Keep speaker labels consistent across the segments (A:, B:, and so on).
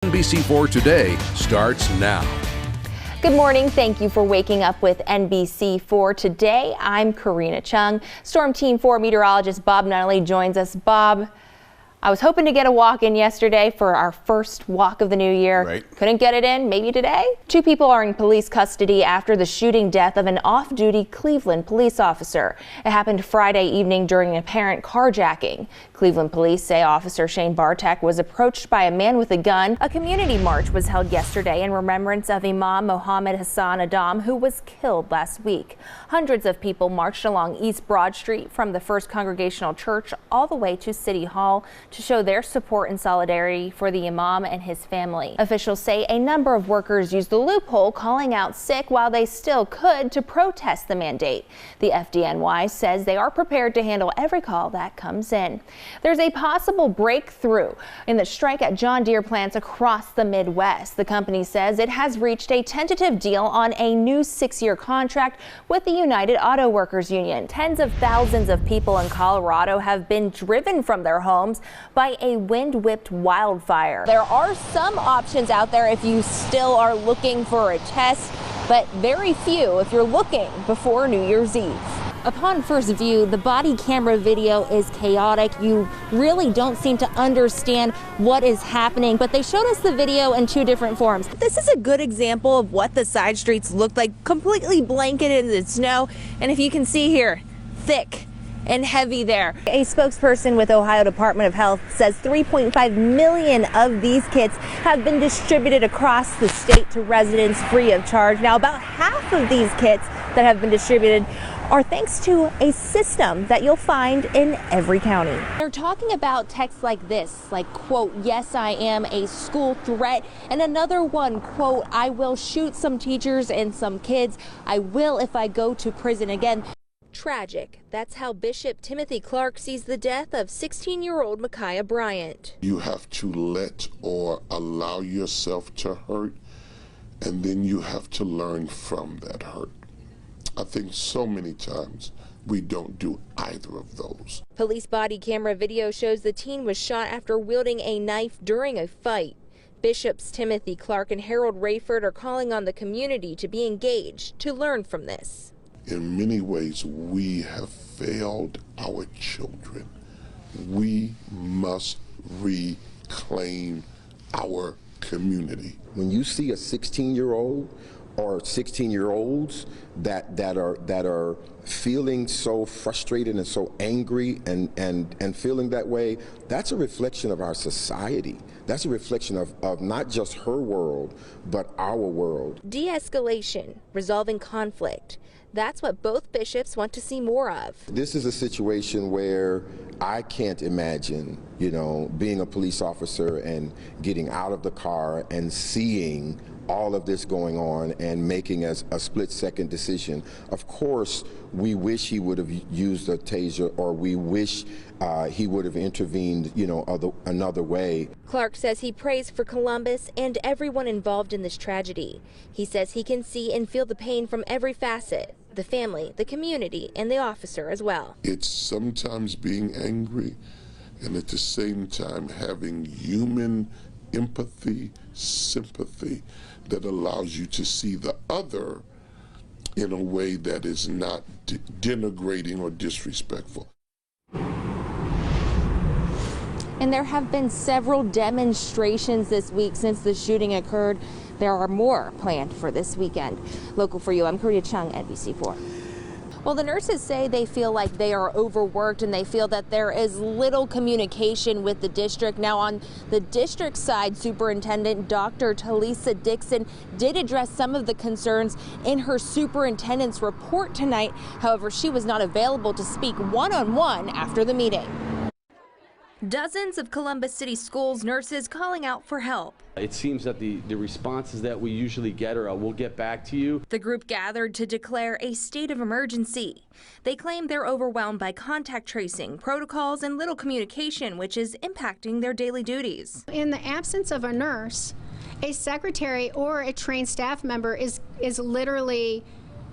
A: NBC4 Today starts now.
B: Good morning. Thank you for waking up with NBC4 Today. I'm Karina Cheung. Storm Team 4 meteorologist Bob Nunnally joins us. Bob, I was hoping to get a walk in yesterday for our first walk of the new year.
A: Right.
B: Couldn't get it in, maybe today. 2 people are in police custody after the shooting death of an off-duty Cleveland police officer. It happened Friday evening during an apparent carjacking. Cleveland police say Officer Shane Bartek was approached by a man with a gun. A community march was held yesterday in remembrance of Imam Mohammed Hassan Adam, who was killed last week. Hundreds of people marched along East Broad Street from the First Congregational Church all the way to City Hall to show their support and solidarity for the Imam and his family. Officials say a number of workers used the loophole, calling out sick while they still could, to protest the mandate. The FDNY says they are prepared to handle every call that comes in. There's a possible breakthrough in the strike at John Deere plants across the Midwest. The company says it has reached a tentative deal on a new 6-year contract with the United Auto Workers Union. Tens of thousands of people in Colorado have been driven from their homes by a wind-whipped wildfire. There are some options out there if you still are looking for a test, but very few if you're looking before New Year's Eve. Upon first view, the body camera video is chaotic. You really don't seem to understand what is happening, but they showed us the video in 2 different forms. This is a good example of what the side streets look like, completely blanketed in snow. And if you can see here, thick and heavy there. A spokesperson with Ohio Department of Health says 3.5 million of these kits have been distributed across the state to residents free of charge. Now, about half of these kits that have been distributed are thanks to a system that you'll find in every county. They're talking about texts like this, like, quote, "Yes, I am a school threat," and another one, quote, "I will shoot some teachers and some kids. I will if I go to prison again." Tragic. That's how Bishop Timothy Clark sees the death of 16-year-old Micaiah Bryant.
C: You have to let or allow yourself to hurt, and then you have to learn from that hurt. I think so many times we don't do either of those. Police body camera video shows the teen was shot after wielding a knife during a fight. Bishops Timothy Clark and Harold Rayford are calling on the community to be engaged to learn from this. In many ways, we have failed our children. We must reclaim our community.
D: When you see a 16-year-old or 16-year-olds that are feeling so frustrated and so angry and feeling that way, that's a reflection of our society. That's a reflection of not just her world, but our world. De-escalation, resolving conflict. That's what both bishops want to see more of. This is a situation where I can't imagine, being a police officer and getting out of the car and seeing all of this going on and making a split-second decision. Of course, we wish he would have used a taser, or we wish he would have intervened, another way. Clark says he prays for Columbus and everyone involved in this tragedy. He says he can see and feel the pain from every facet. The family, the community, and the officer as well. It's sometimes being angry and at the same time having human empathy, sympathy that allows you to see the other in a way that is not denigrating or disrespectful. And there have been several demonstrations this week since the shooting occurred. There are more planned for this weekend. Local for you, I'm Karina Cheung, NBC4. Well, the nurses say they feel like they are overworked and they feel that there is little communication with the district. Now, on the district side, Superintendent Dr. Talisa Dixon did address some of the concerns in her superintendent's report tonight. However, she was not available to speak one-on-one after the meeting. Dozens of Columbus City Schools nurses calling out for help.
E: It seems that the responses that we usually get are, we'll get back to you.
B: The group gathered to declare a state of emergency. They claim they're overwhelmed by contact tracing, protocols, and little communication, which is impacting their daily duties.
F: In the absence of a nurse, a secretary or a trained staff member is literally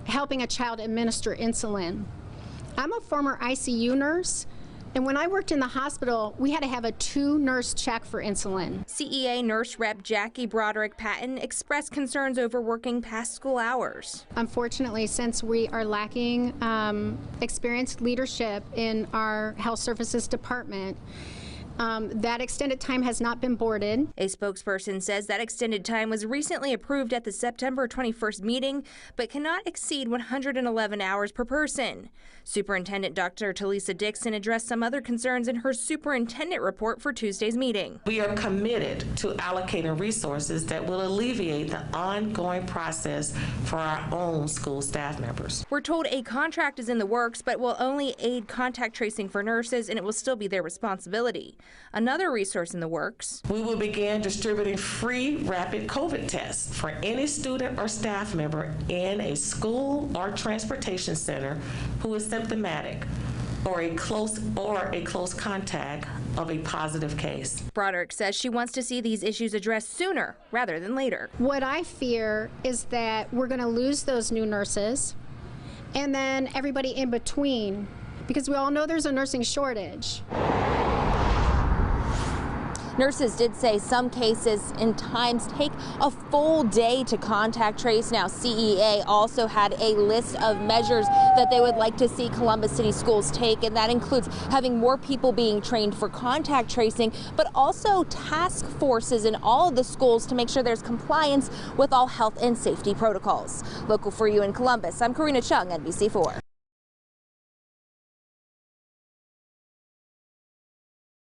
F: helping a child administer insulin. I'm a former ICU nurse. And when I worked in the hospital, we had to have a 2-nurse check for insulin.
B: CEA nurse rep Jackie Broderick Patton expressed concerns over working past school hours.
F: Unfortunately, since we are lacking experienced leadership in our health services department, that extended time has not been boarded.
B: A spokesperson says that extended time was recently approved at the September 21st meeting, but cannot exceed 111 hours per person. Superintendent Dr. Talisa Dixon addressed some other concerns in her superintendent report for Tuesday's meeting.
G: We are committed to allocating resources that will alleviate the ongoing process for our own school staff members.
B: We're told a contract is in the works, but will only aid contact tracing for nurses, and it will still be their responsibility. Another resource in the works.
G: We will begin distributing free rapid COVID tests for any student or staff member in a school or transportation center who is symptomatic or a close contact of a positive case.
B: Broderick says she wants to see these issues addressed sooner rather than later.
F: What I fear is that we're going to lose those new nurses and then everybody in between, because we all know there's a nursing shortage.
B: Nurses did say some cases and times take a full day to contact trace. Now, CEA also had a list of measures that they would like to see Columbus City schools take, and that includes having more people being trained for contact tracing, but also task forces in all of the schools to make sure there's compliance with all health and safety protocols. Local for you in Columbus, I'm Karina Cheung, NBC4.